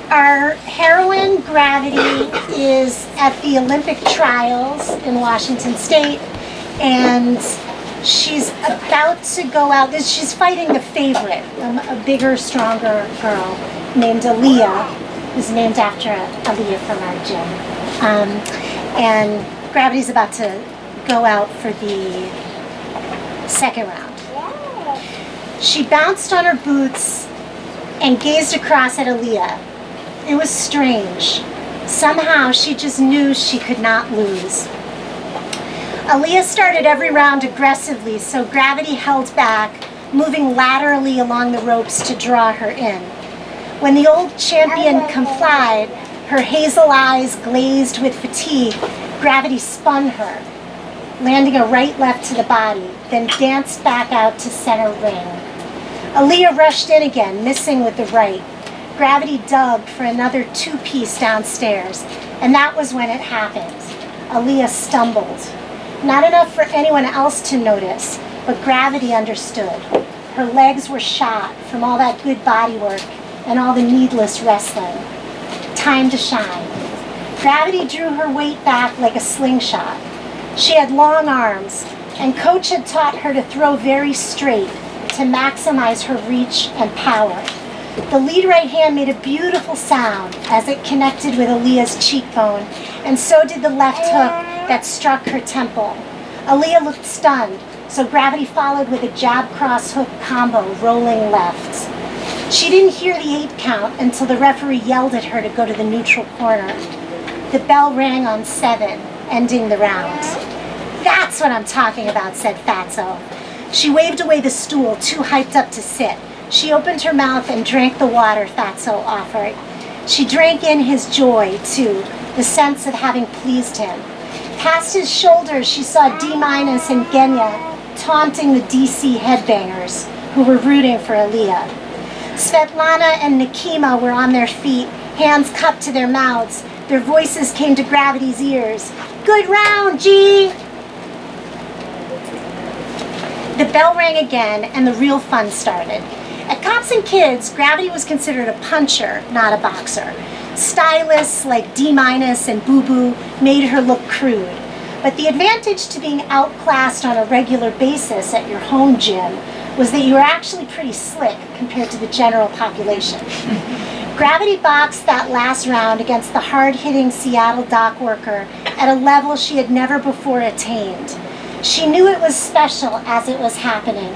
Our heroine, Gravity, is at the Olympic trials in Washington State, and she's about to go out. She's fighting the favorite, a bigger, stronger girl named Aaliyah, who's named after Aaliyah from our gym. And Gravity's about to go out for the second round. She bounced on her boots and gazed across at Aaliyah. It was strange. Somehow she just knew she could not lose. Aaliyah started every round aggressively, so Gravity held back, moving laterally along the ropes to draw her in. When the old champion complied, her hazel eyes glazed with fatigue, Gravity spun her, landing a right-left to the body, then danced back out to center ring. Aaliyah rushed in again, missing with the right. Gravity dug for another two-piece downstairs, and that was when it happened. Aaliyah stumbled. Not enough for anyone else to notice, but Gravity understood. Her legs were shot from all that good body work and all the needless wrestling. Time to shine. Gravity drew her weight back like a slingshot. She had long arms, and Coach had taught her to throw very straight to maximize her reach and power. The lead right hand made a beautiful sound as it connected with Aaliyah's cheekbone, and so did the left hook that struck her temple. Aaliyah looked stunned, so Gravity followed with a jab cross hook combo, rolling left. She didn't hear the 8 count until the referee yelled at her to go to the neutral corner. The bell rang on 7, ending the round. "That's what I'm talking about," said Fatso. She waved away the stool, too hyped up to sit. She opened her mouth and drank the water Fatso offered. She drank in his joy, too, the sense of having pleased him. Past his shoulders, she saw D- and Genya taunting the DC headbangers, who were rooting for Aaliyah. Svetlana and Nikima were on their feet, hands cupped to their mouths. Their voices came to Gravity's ears. "Good round, G!" The bell rang again, and the real fun started. At Cops and Kids, Gravity was considered a puncher, not a boxer. Stylists like D- and Boo Boo made her look crude. But the advantage to being outclassed on a regular basis at your home gym was that you were actually pretty slick compared to the general population. Gravity boxed that last round against the hard-hitting Seattle dock worker at a level she had never before attained. She knew it was special as it was happening.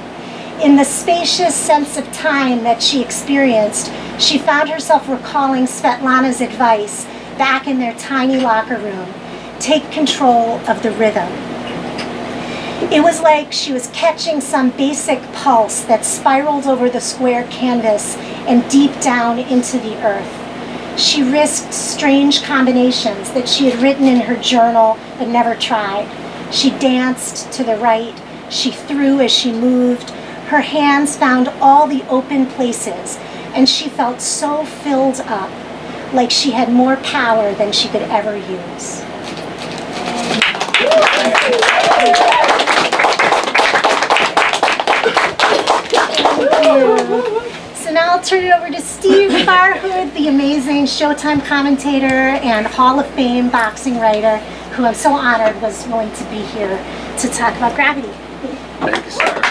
In the spacious sense of time that she experienced, she found herself recalling Svetlana's advice back in their tiny locker room: take control of the rhythm. It was like she was catching some basic pulse that spiraled over the square canvas and deep down into the earth. She risked strange combinations that she had written in her journal but never tried. She danced to the right. She threw as she moved. Her hands found all the open places, and she felt so filled up, like she had more power than she could ever use. So now I'll turn it over to Steve Farhood, the amazing Showtime commentator and Hall of Fame boxing writer, who I'm so honored was willing to be here to talk about Gravity. Thank you, Sarah.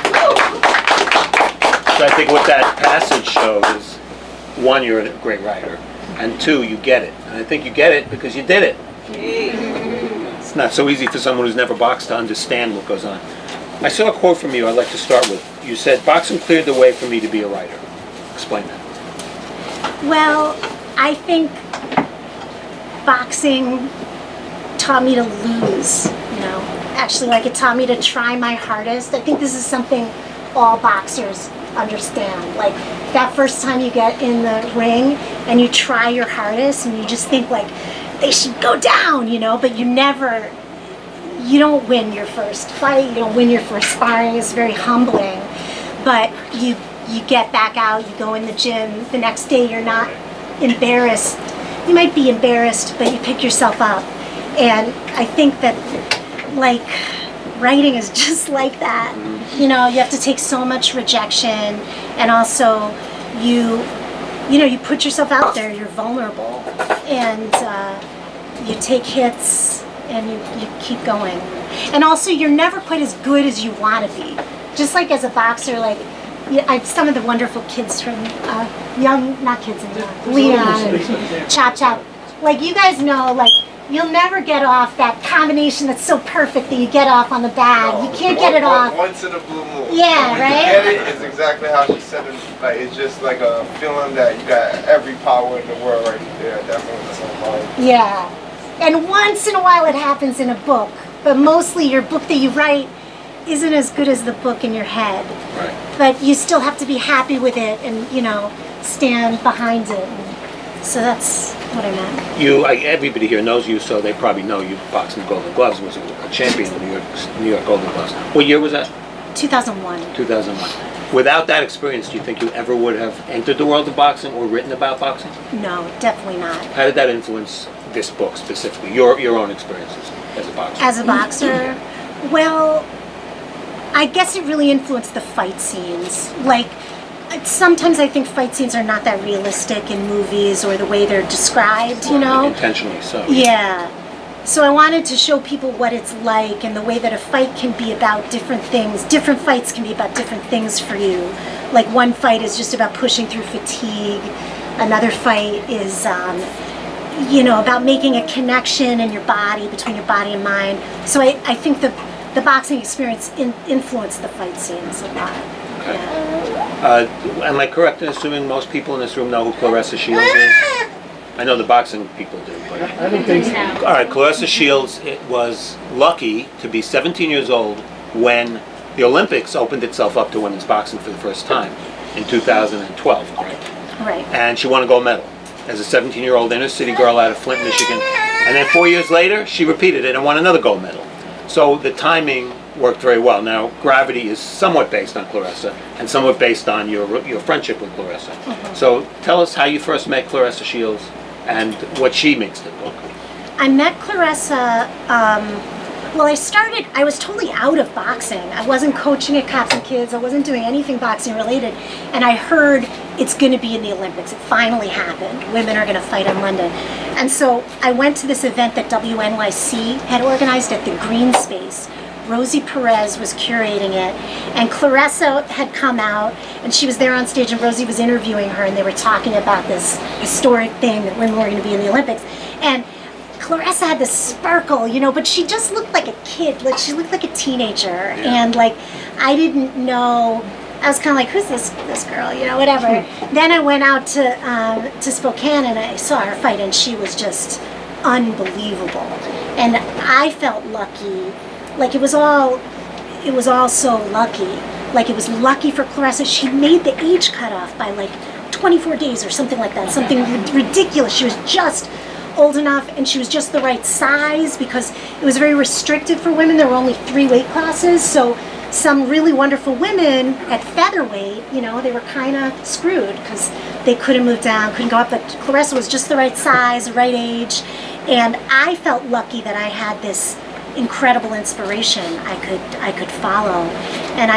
So I think what that passage shows is, one, you're a great writer, and two, you get it. And I think you get it because you did it. It's not so easy for someone who's never boxed to understand what goes on. I saw a quote from you I'd like to start with. You said, "Boxing cleared the way for me to be a writer." Explain that. Well, I think boxing taught me to lose, Actually, like, it taught me to try my hardest. I think this is something all boxers understand. Like, that first time you get in the ring and you try your hardest and you just think, like, they should go down, but you don't win your first fight, you don't win your first sparring. It's very humbling, but you get back out, you go in the gym, the next day you're not embarrassed. You might be embarrassed, but you pick yourself up. And I think that, like, writing is just like that. You have to take so much rejection, and also you you put yourself out there, you're vulnerable, and you take hits, and you keep going. And also, you're never quite as good as you want to be. Just like as a boxer, like, some of the wonderful kids from not kids anymore, Leon and Chop Chop, like, you guys know, like, you'll never get off that combination that's so perfect that you get off on the bag. No, you can't get it off. Once in a blue moon. Yeah, right? You get it, it's exactly how she said it. Like, it's just like a feeling that you got every power in the world right there. Definitely something. Yeah. And once in a while it happens in a book, but mostly your book that you write isn't as good as the book in your head. Right. But you still have to be happy with it and, stand behind it. So that's what I meant. Everybody here knows you, so they probably know you boxing Golden Gloves, was a champion of New York Golden Gloves. What year was that? 2001. 2001. Without that experience, do you think you ever would have entered the world of boxing or written about boxing? No, definitely not. How did that influence this book specifically, your own experiences as a boxer? As a boxer? Well, I guess it really influenced the fight scenes. Like, sometimes I think fight scenes are not that realistic in movies or the way they're described, Intentionally so. Yeah. So I wanted to show people what it's like and the way that a fight can be about different things. Different fights can be about different things for you. Like, one fight is just about pushing through fatigue. Another fight is, about making a connection in your body, between your body and mind. So I think the boxing experience influenced the fight scenes a lot. Okay. Yeah. Am I correct in assuming most people in this room know who Claressa Shields is? I know the boxing people do, but... I don't think so. All right, Claressa Shields was lucky to be 17 years old when the Olympics opened itself up to women's boxing for the first time in 2012, correct? Right. And she won a gold medal as a 17-year-old inner city girl out of Flint, Michigan. And then 4 years later, she repeated it and won another gold medal. So the timing worked very well. Now, Gravity is somewhat based on Claressa and somewhat based on your friendship with Claressa. Mm-hmm. So tell us how you first met Claressa Shields and what she means to the book. I met Claressa, I was totally out of boxing. I wasn't coaching at Cops and Kids. I wasn't doing anything boxing related. And I heard it's going to be in the Olympics. It finally happened. Women are going to fight in London. And so I went to this event that WNYC had organized at the Green Space. Rosie Perez was curating it, and Claressa had come out, and she was there on stage, and Rosie was interviewing her, and they were talking about this historic thing that women were going to be in the Olympics. And Claressa had this sparkle, but she just looked like a kid. Like, she looked like a teenager. Yeah. And I didn't know. I was kind of like, who's this girl? Whatever. Then I went out to Spokane, and I saw her fight, and she was just unbelievable. And I felt lucky. Like, it was all so lucky. Like, it was lucky for Claressa. She made the age cutoff by 24 days or something like that. Something ridiculous. She was just old enough, and she was just the right size, because it was very restricted for women. There were only 3 weight classes, so some really wonderful women at featherweight, they were kind of screwed because they couldn't move down, couldn't go up, but Claressa was just the right size, the right age, and I felt lucky that I had this incredible inspiration I could follow. And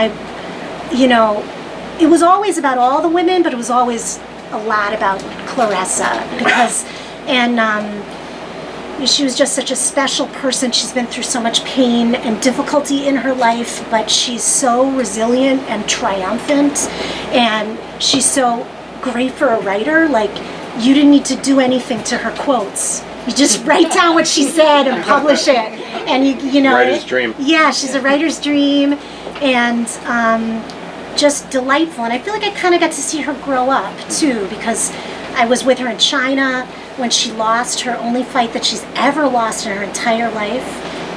it was always about all the women, but it was always a lot about Claressa, because she was just such a special person. She's been through so much pain and difficulty in her life, but she's so resilient and triumphant, and she's so great for a writer. Like, you didn't need to do anything to her quotes. You just write down what she said and publish it, and you know. Writer's dream. Yeah, she's a writer's dream, and just delightful. And I feel like I kind of got to see her grow up too, because I was with her in China when she lost her only fight that she's ever lost in her entire life.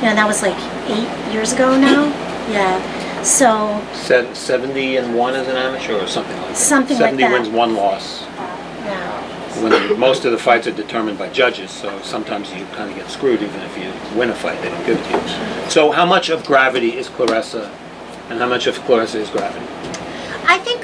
And that was 8 years ago now. Yeah. So 70-1 as an amateur, or something like that. Something like that. 70 wins, 1 loss. Yeah. When most of the fights are determined by judges, so sometimes you kind of get screwed even if you win a fight, they don't give it to you. So how much of Gravity is Claressa, and how much of Claressa is Gravity? I think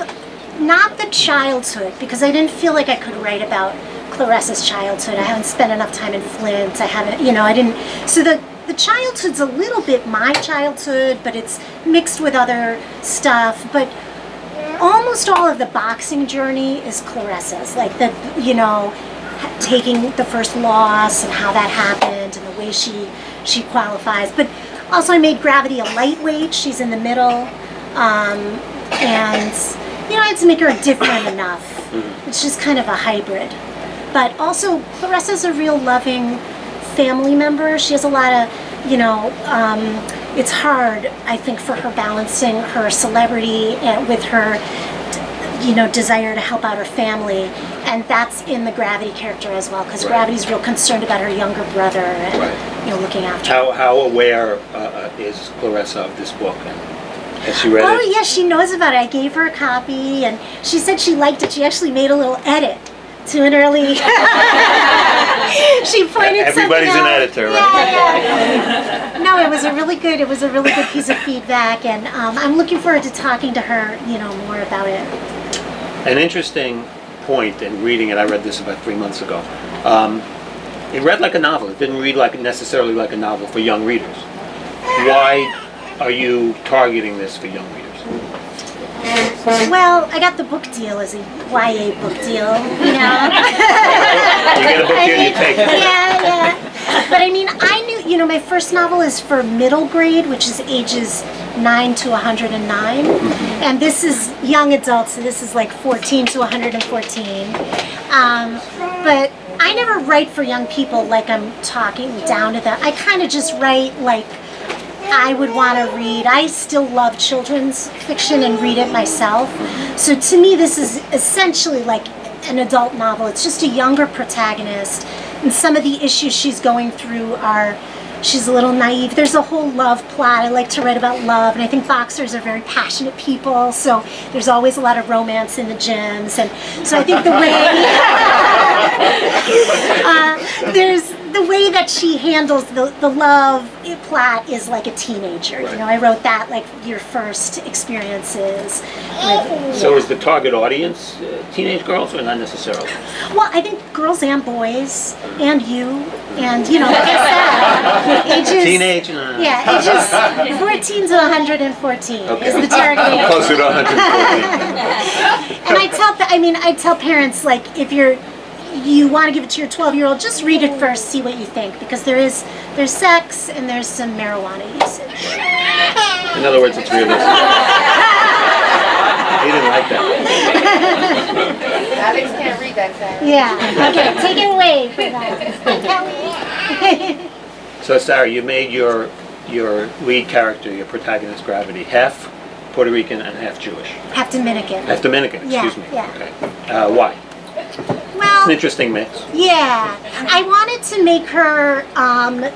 not the childhood, because I didn't feel like I could write about Claressa's childhood. I haven't spent enough time in Flint. I haven't, I didn't. So the childhood's a little bit my childhood, but it's mixed with other stuff. But almost all of the boxing journey is Clarissa's, like the, you know, taking the first loss and how that happened and the way she qualifies. But also I made Gravity a lightweight. She's in the middle. And, you know, I had to make her different enough. It's just kind of a hybrid. But also, Clarissa's a real loving family member. She has a lot of, you know, it's hard, I think, for her balancing her celebrity and with her, you know, desire to help out her family. And that's in the Gravity character as well, because Gravity's real concerned about her younger brother and, you know, looking after her. How aware is Clarissa of this book? Has she read it? Oh, yeah, she knows about it. I gave her a copy, and she said she liked it. She actually made a little edit to an early... She pointed Everybody's something an out. editor, right? Yeah. No, it was a really good piece of feedback, and I'm looking forward to talking to her, you know, more about it. An interesting point in reading it, I read this about 3 months ago. It read like a novel. It didn't read like necessarily like a novel for young readers. Why are you targeting this for young readers? Well, I got the book deal as a YA book deal, you know. You get a book deal, you take it. Yeah. But I mean, I knew, you know, my first novel is for middle grade, which is ages 9 to 109. And this is young adults, so this is like 14 to 114. But I never write for young people like I'm talking down to them. I kind of just write like I would want to read. I still love children's fiction and read it myself. So to me, this is essentially like an adult novel. It's just a younger protagonist, and some of the issues she's going through are, she's a little naive. There's a whole love plot. I like to write about love, and I think boxers are very passionate people, so there's always a lot of romance in the gyms. And so I think the way there's the way that she handles the love plot is like a teenager. You know, I wrote that like your first experiences with, So is the target audience teenage girls or not necessarily? well, I think girls and boys and you, and you know, like I said, ages Teenage? ages 14 to 114 is the target age. Closer to 140. And I tell parents, like, if you want to give it to your 12-year-old, just read it first, see what you think, because there's sex and there's some marijuana usage. In other words, it's realistic. He didn't like that. Alex can't read that, Sarah. Yeah. Okay, take it away for that. So Sarah, you made your lead character, your protagonist, Gravity, half Puerto Rican and half Jewish. Half Dominican. Half Dominican, excuse me. Yeah. Okay. Why? Well, It's an interesting mix. yeah, I wanted to make her, I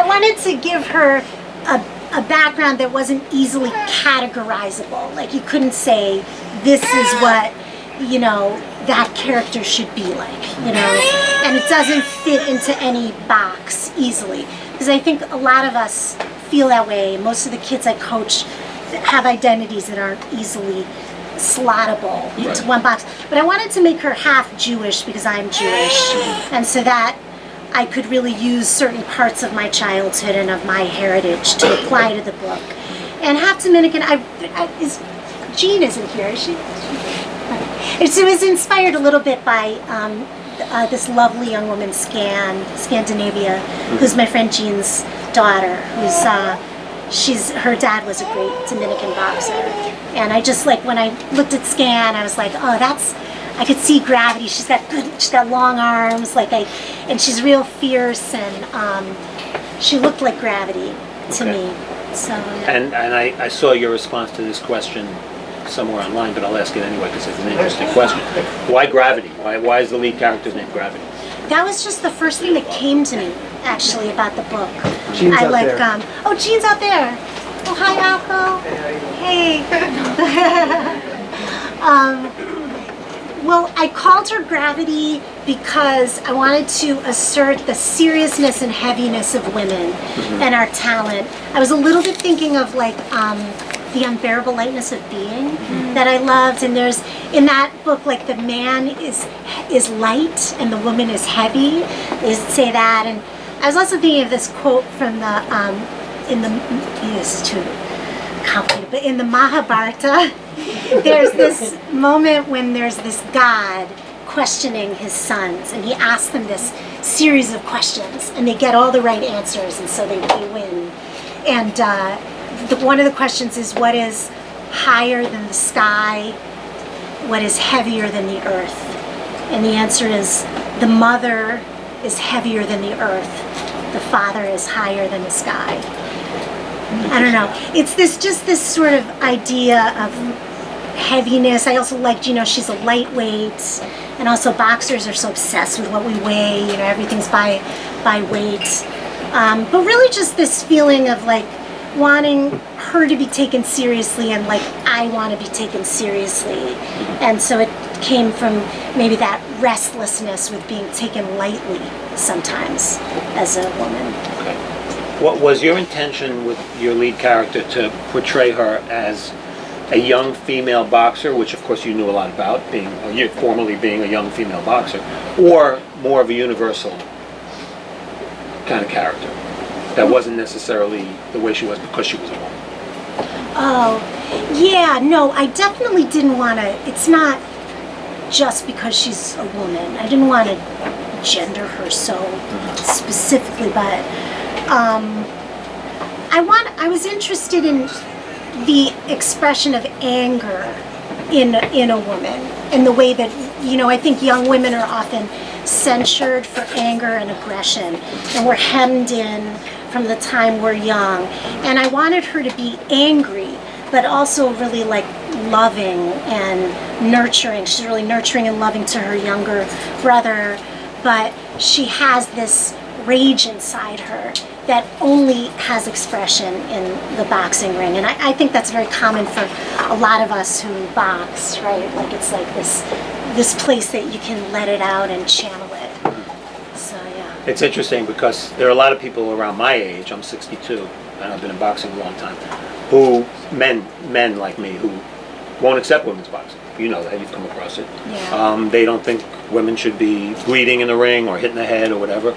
wanted to give her a background that wasn't easily categorizable. Like, you couldn't say, this is what, you know, that character should be like, you know, and it doesn't fit into any box easily. Because I think a lot of us feel that way. Most of the kids I coach have identities that aren't easily slottable into one box. But I wanted to make her half Jewish because I'm Jewish, and so that I could really use certain parts of my childhood and of my heritage to apply to the book. And half Dominican, Jean isn't here, is she? It was inspired a little bit by this lovely young woman, Scandinavia, who's my friend Jean's daughter, who's her dad was a great Dominican boxer. And I just, like, when I looked at Scan, I was like, oh, I could see Gravity. She's got long arms, and she's real fierce, and she looked like Gravity to me. So. Yeah. And I saw your response to this question somewhere online, but I'll ask it anyway because it's an interesting question. Why Gravity? Why is the lead character's name Gravity? That was just the first thing that came to me, actually, about the book. Jean's out there. Oh, Jean's out there. Oh, hi, Apple. Hey. Well, I called her Gravity because I wanted to assert the seriousness and heaviness of women and our talent. I was a little bit thinking of, like, the unbearable lightness of being that I loved, and there's in that book, like, the man is light and the woman is heavy. They say that, and I was also thinking of this quote from this is too complicated, but in the Mahabharata, there's this moment when there's this God questioning his sons, and he asks them this series of questions, and they get all the right answers, and so they win. And one of the questions is, what is higher than the sky? What is heavier than the earth? And the answer is, the mother is heavier than the earth. The father is higher than the sky. I don't know. It's just this sort of idea of heaviness. I also liked, she's a lightweight, and also boxers are so obsessed with what we weigh. Everything's by weight. But really, just this feeling of like wanting her to be taken seriously, and like I want to be taken seriously. And so it came from maybe that restlessness with being taken lightly sometimes as a woman. Okay. What was your intention with your lead character to portray her as a young female boxer, which of course you knew a lot about, formerly being a young female boxer, or more of a universal kind of character that wasn't necessarily the way she was because she was a woman? Oh, yeah, no, I definitely didn't want to, it's not just because she's a woman. I didn't want to gender her so specifically, but I was interested in the expression of anger in a woman, in the way that, I think young women are often censured for anger and aggression, and we're hemmed in from the time we're young. And I wanted her to be angry, but also really like loving and nurturing. She's really nurturing and loving to her younger brother, but she has this rage inside her that only has expression in the boxing ring. And I think that's very common for a lot of us who box, right? Like it's like this place that you can let it out and channel it. So yeah. It's interesting because there are a lot of people around my age, I'm 62, and I've been in boxing a long time, men like me, who won't accept women's boxing. You know that, you've come across it. Yeah. They don't think women should be bleeding in the ring or hitting the head or whatever.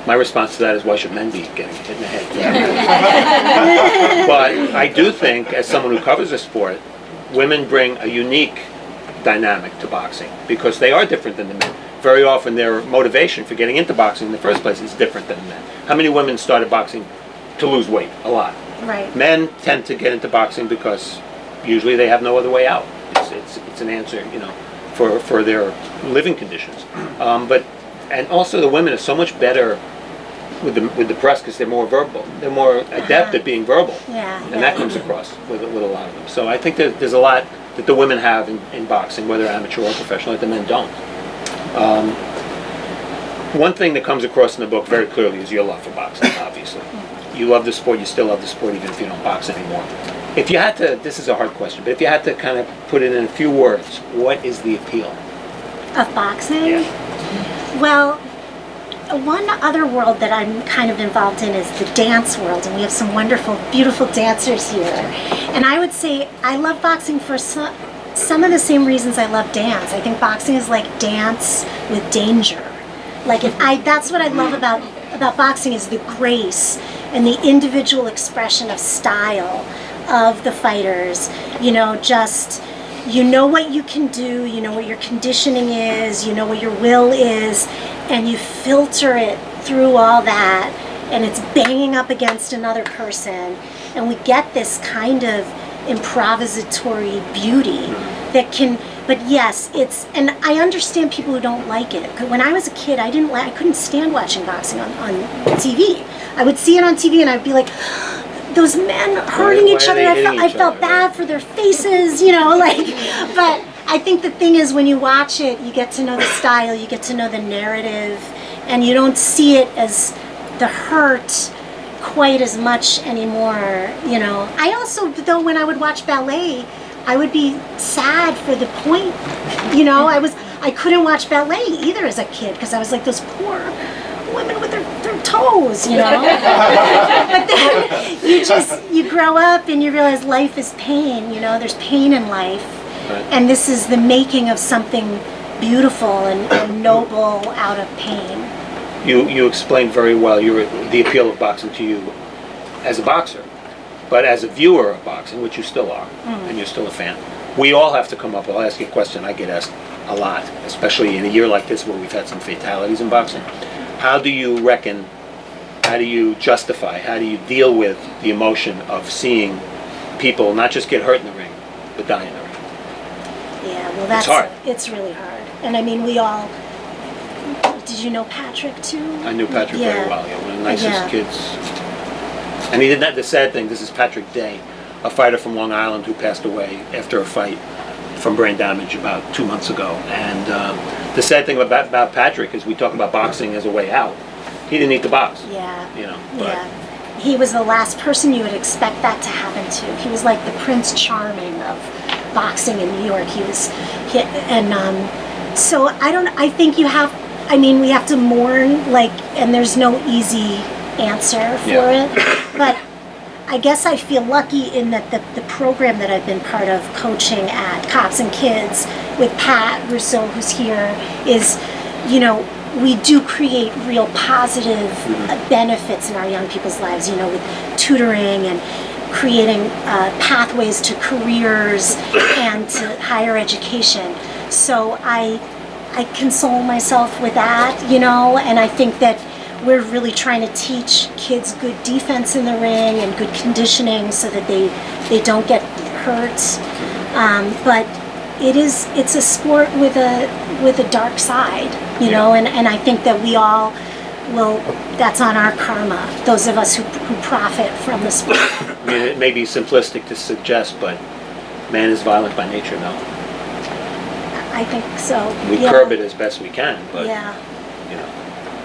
My response to that is, why should men be getting hit in the head? But I do think, as someone who covers the sport, women bring a unique dynamic to boxing because they are different than the men. Very often their motivation for getting into boxing in the first place is different than the men. How many women started boxing to lose weight? A lot. Right. Men tend to get into boxing because usually they have no other way out. It's an answer, for their living conditions. And also the women are so much better with the press because they're more verbal. They're more adept at being verbal. Yeah. And that comes across with a lot of them. So I think that there's a lot that the women have in boxing, whether amateur or professional, that the men don't. One thing that comes across in the book very clearly is your love for boxing, obviously. You love the sport, you still love the sport even if you don't box anymore. If you had to, this is a hard question, but if you had to kind of put it in a few words, what is the appeal of boxing? Yeah. Well, one other world that I'm kind of involved in is the dance world, and we have some wonderful, beautiful dancers here. And I would say I love boxing for some of the same reasons I love dance. I think boxing is like dance with danger. Like that's what I love about boxing, is the grace and the individual expression of style of the fighters. Just you know what you can do, you know what your conditioning is, you know what your will is, and you filter it through all that, and it's banging up against another person, and we get this kind of improvisatory beauty that can, but yes, and I understand people who don't like it. When I was a kid, I couldn't stand watching boxing on TV. I would see it on TV and I'd be like, those men hurting each other. I felt bad for their faces, but I think the thing is, when you watch it, you get to know the style, you get to know the narrative, and you don't see it as the hurt quite as much anymore, I also, though, when I would watch ballet, I would be sad for the point, I couldn't watch ballet either as a kid, because I was like, those poor women with their toes, But then you grow up and you realize life is pain, there's pain in life. Right. And this is the making of something beautiful and noble out of pain. You explained very well the appeal of boxing to you as a boxer, but as a viewer of boxing, which you still are, and you're still a fan. we all have to come up. I'll ask you a question I get asked a lot, especially in a year like this where we've had some fatalities in boxing. How do you justify, how do you deal with the emotion of seeing people not just get hurt in the ring, but die in the ring? Yeah, well, that's hard. It's really hard. And I mean, we all. Did you know Patrick too? I knew Patrick Yeah. very well. Yeah, one of the nicest Yeah. kids. And he did not. The sad thing. This is Patrick Day, a fighter from Long Island who passed away after a fight from brain damage about 2 months ago. And the sad thing about Patrick is we talk about boxing as a way out. He didn't need to box. Yeah. You know. But Yeah. He was the last person you would expect that to happen to. He was like the Prince Charming of boxing in New York. So I think you have, I mean, we have to mourn, like, and there's no easy answer for it. But I guess I feel lucky in that the program that I've been part of coaching at Cops and Kids with Pat Rousseau, who's here, is, you know, we do create real positive benefits in our young people's lives, you know, with tutoring and creating pathways to careers and to higher education. So I console myself with that, you know, and I think that we're really trying to teach kids good defense in the ring and good conditioning so that they don't get hurt. But it's a sport with a dark side, you know, and I think that we all will, that's on our karma, those of us who profit from the sport. I mean, it may be simplistic to suggest, but man is violent by nature, no? I think so. We curb it as best we can, but, Yeah. you know.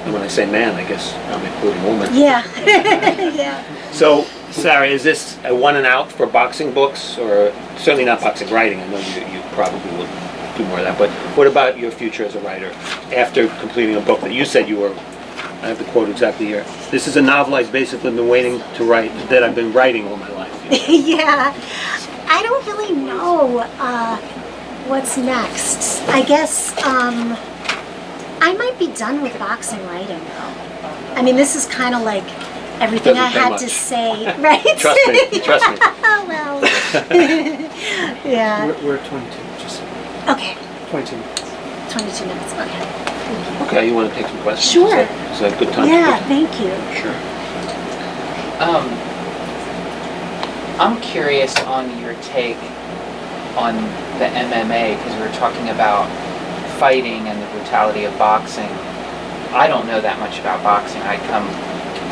And when I say man, I guess I'm including woman. Yeah. Yeah. So, Sarah, is this a one and out for boxing books, or certainly not boxing writing? I know you probably will do more of that, but what about your future as a writer after completing a book that you said you were, I have the quote exactly here, this is a novel I've basically been waiting to write, that I've been writing all my life. Yeah. I don't really know what's next. I guess I might be done with boxing writing though. I mean, this is kind of like everything I Doesn't had take to much. say, right? Trust me, trust me. Oh, well. Yeah. We're 22, just Okay. 22. 22 minutes. Okay. Okay, you want to take some questions? Sure. Is that a good time? Yeah, thank you. Sure. I'm curious on your take on the MMA, because we were talking about fighting and the brutality of boxing. I don't know that much about boxing. I come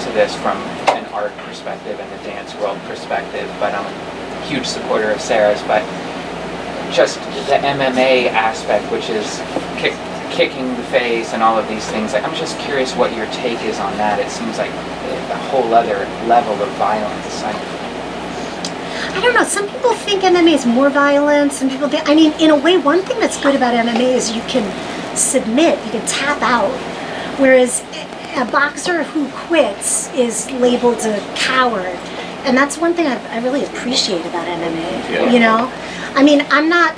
to this from an art perspective and a dance world perspective, but I'm a huge supporter of Sarah's. But just the MMA aspect, which is kicking the face and all of these things, I'm just curious what your take is on that. It seems like a whole other level of violence. I don't know. Some people think MMA is more violent. Some people think, I mean, in a way, one thing that's good about MMA is you can submit, you can tap out. Whereas a boxer who quits is labeled a coward. And that's one thing I really appreciate about MMA, Yeah. you know? I mean, I'm not,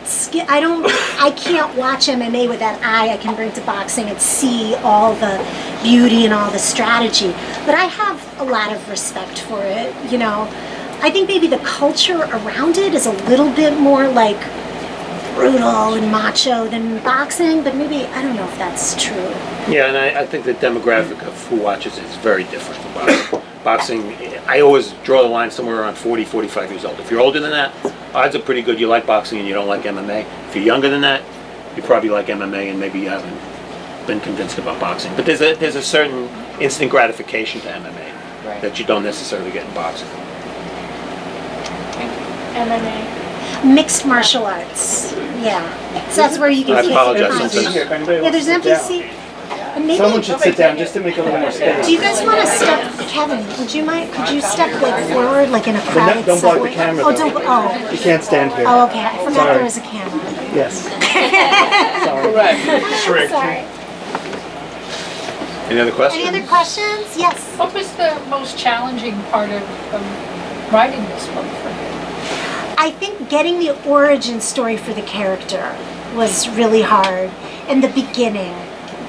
I can't watch MMA with that eye I can bring to boxing and see all the beauty and all the strategy. But I have a lot of respect for it, you know? I think maybe the culture around it is a little bit more like brutal and macho than boxing, but maybe, I don't know if that's true. Yeah, and I think the demographic of who watches it is very different from boxing. Boxing, I always draw the line somewhere around 40, 45 years old. If you're older than that, odds are pretty good you like boxing and you don't like MMA. If you're younger than that, you probably like MMA and maybe you haven't been convinced about boxing. But there's a certain instant gratification to MMA that you don't necessarily get in boxing. MMA. Mixed martial arts. Yeah. So that's where you can I see apologize, it. sometimes- Here, if anybody Yeah, wants there's to an sit empty down. seat. And maybe, Someone should sit down just to make a little more space. do you guys want to step, Kevin, would you mind, could you step like forward, like in a crowded don't block the subway? camera, Oh, though. don't, oh. You can't stand here. Oh, okay, I forgot Sorry. there was a camera. Yes. Sorry. Sorry. Any other questions? Any other questions? Yes. What was the most challenging part of writing this book for you? I think getting the origin story for the character was really hard. And the beginning,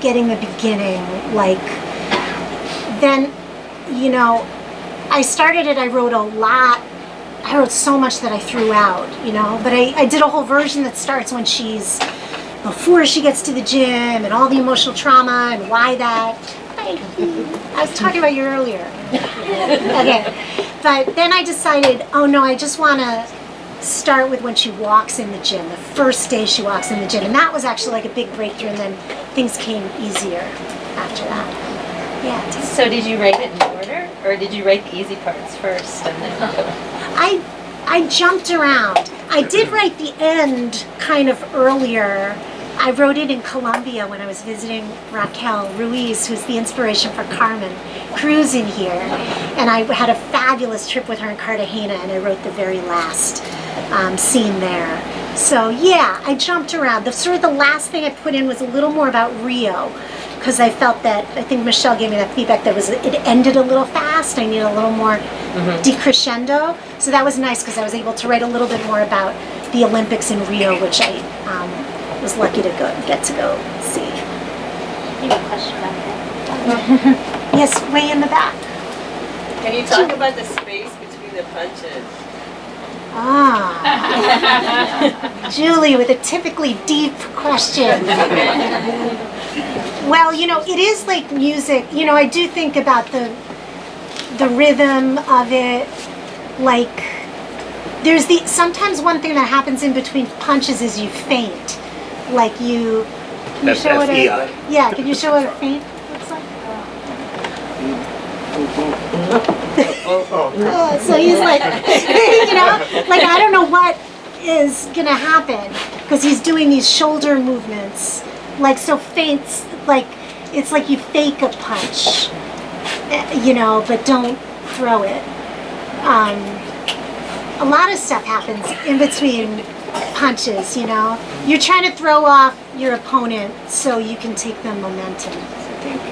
getting the beginning, like, then, you know, I started it, I wrote a lot I wrote so much that I threw out, you know. But I did a whole version that starts when she's before she gets to the gym and all the emotional trauma and why that. I was talking about you earlier. Okay, but then I decided, oh no, I just want to start with when she walks in the gym, the first day she walks in the gym, and that was actually like a big breakthrough, and then things came easier after that. Yeah. So did you write it in order, or did you write the easy parts first and then? I jumped around. I did write the end kind of earlier. I wrote it in Colombia when I was visiting Raquel Ruiz, who's the inspiration for Carmen Cruz in here. And I had a fabulous trip with her in Cartagena, and I wrote the very last scene there. So yeah, I jumped around. The last thing I put in was a little more about Rio, because I felt that, I think Michelle gave me that feedback, that it ended a little fast. I needed a little more decrescendo. So that was nice, because I was able to write a little bit more about the Olympics in Rio, which I was lucky to get to go see. You have a question about that? Yes, way in the back. Can you talk about the space between the punches? Julie with a typically deep question. Well, you know, it is like music. You know, I do think about the rhythm of it. Like, sometimes one thing that happens in between punches is you faint. Like can you show what F-E-I. can you show what a faint looks like? So he's like, you know, like I don't know what is gonna happen, because he's doing these shoulder movements. Like, so feints, like, it's like you fake a punch, you know, but don't throw it. A lot of stuff happens in between punches, you know. You're trying to throw off your opponent so you can take the momentum, I think. Do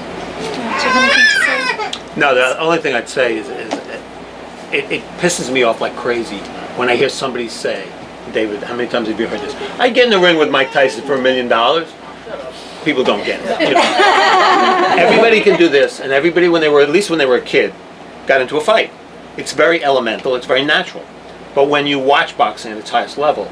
you have anything to say? No, the only thing I'd say is it pisses me off like crazy when I hear somebody say, David, how many times have you heard this? I get in the ring with Mike Tyson for $1 million. People don't get it. You know? Everybody can do this, and everybody, at least when they were a kid, got into a fight. It's very elemental, it's very natural. But when you watch boxing at its highest level,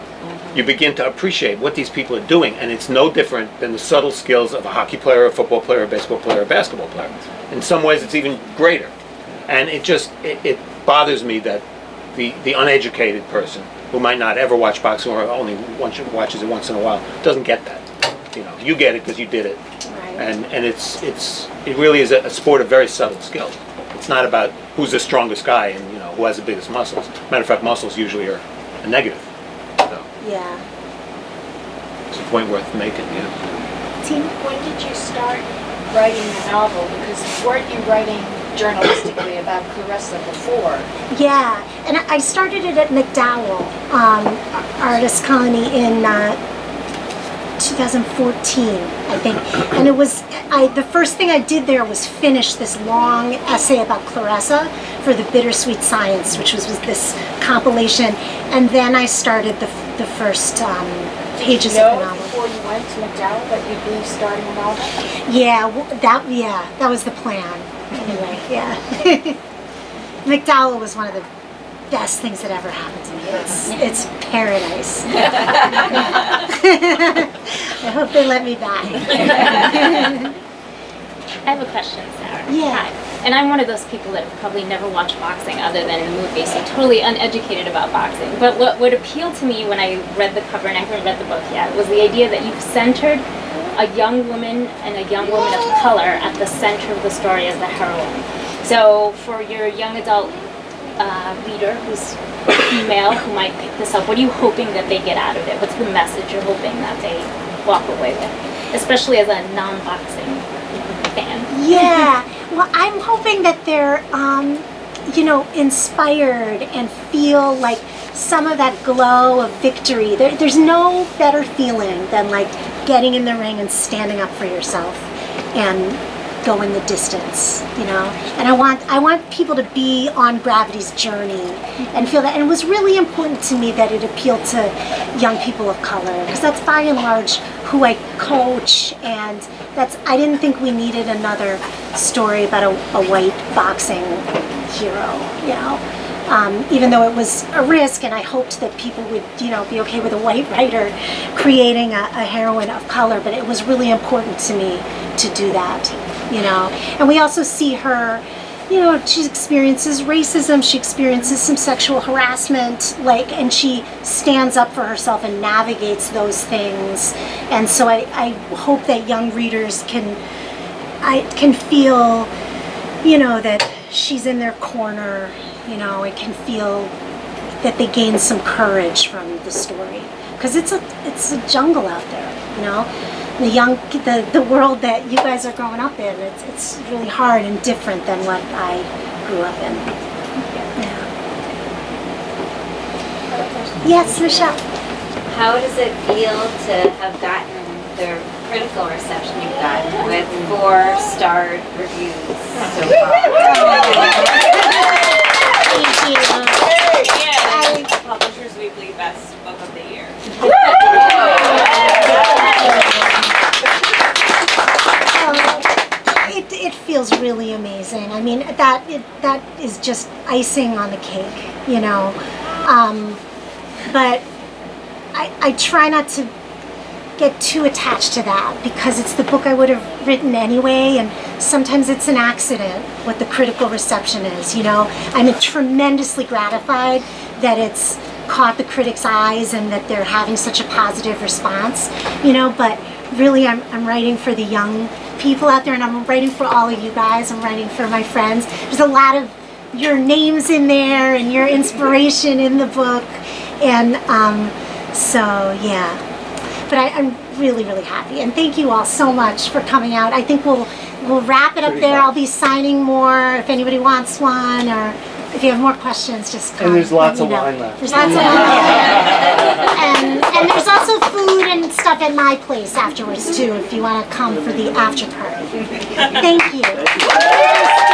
you begin to appreciate what these people are doing, and it's no different than the subtle skills of a hockey player, a football player, a baseball player, a basketball player. In some ways, it's even greater. And it bothers me that the uneducated person who might not ever watch boxing or only watches it once in a while doesn't get that. You know, you get it because you did it. Right. And it really is a sport of very subtle skill. It's not about who's the strongest guy and, you know, who has the biggest muscles. Matter of fact, muscles usually are a negative. So Yeah. it's a point worth making, yeah. Tina? When did you start writing the novel? Because weren't you writing journalistically about Clarissa before? Yeah, and I started it at McDowell Artist Colony in 2014, I think. And it was, the first thing I did there was finish this long essay about Clarissa for the Bittersweet Science, which was this compilation. And then I started the first pages of the novel. Before you went to McDowell that you'd be starting a novel? Yeah, that was the plan. Anyway, yeah. McDowell was one of the best things that ever happened to me. It's paradise. I hope they let me back. I have a question, Sarah. Yeah. Hi. And I'm one of those people that probably never watched boxing other than in movies, so totally uneducated about boxing. But what would appeal to me when I read the cover, and I haven't read the book yet, was the idea that you've centered a young woman and a young woman of color at the center of the story as the heroine. So for your young adult reader who's female who might pick this up, what are you hoping that they get out of it? What's the message you're hoping that they walk away with, especially as a non-boxing fan? Yeah, well, I'm hoping that they're, inspired and feel like some of that glow of victory. There's no better feeling than like getting in the ring and standing up for yourself and going the distance, you know. And I want people to be on Gravity's journey and feel that. And it was really important to me that it appealed to young people of color, because that's by and large who I coach, and I didn't think we needed another story about a white boxing hero, you know. even though it was a risk, and I hoped that people would, you know, be okay with a white writer creating a heroine of color, but it was really important to me to do that, you know. And we also see her, you know, she experiences racism, she experiences some sexual harassment, like, and she stands up for herself and navigates those things. And so I hope that young readers can feel, you know, that she's in their corner, you know, and can feel that they gain some courage from the story. Because it's a jungle out there, you know. The world that you guys are growing up in, it's really hard and different than what I grew up in. Yeah. Yes, Michelle. How does it feel to have gotten the critical reception you've gotten with 4-star reviews so far? Thank you. Yeah, Publishers Weekly Best Book of the Year. It feels really amazing. I mean, that is just icing on the cake, you know. But I try not to get too attached to that because it's the book I would have written anyway, and sometimes it's an accident what the critical reception is, you know. I'm tremendously gratified that it's caught the critics' eyes and that they're having such a positive response, you know, but really I'm writing for the young people out there, and I'm writing for all of you guys. I'm writing for my friends. There's a lot of your names in there and your inspiration in the book, and so yeah. But I'm really, really happy, and thank you all so much for coming out. I think we'll wrap it up there. I'll be signing more if anybody wants one, or if you have more questions, just come. And there's lots of know. wine left. There's lots of wine. And there's also food and stuff at my place afterwards too, if you want to come for the after party. Thank you.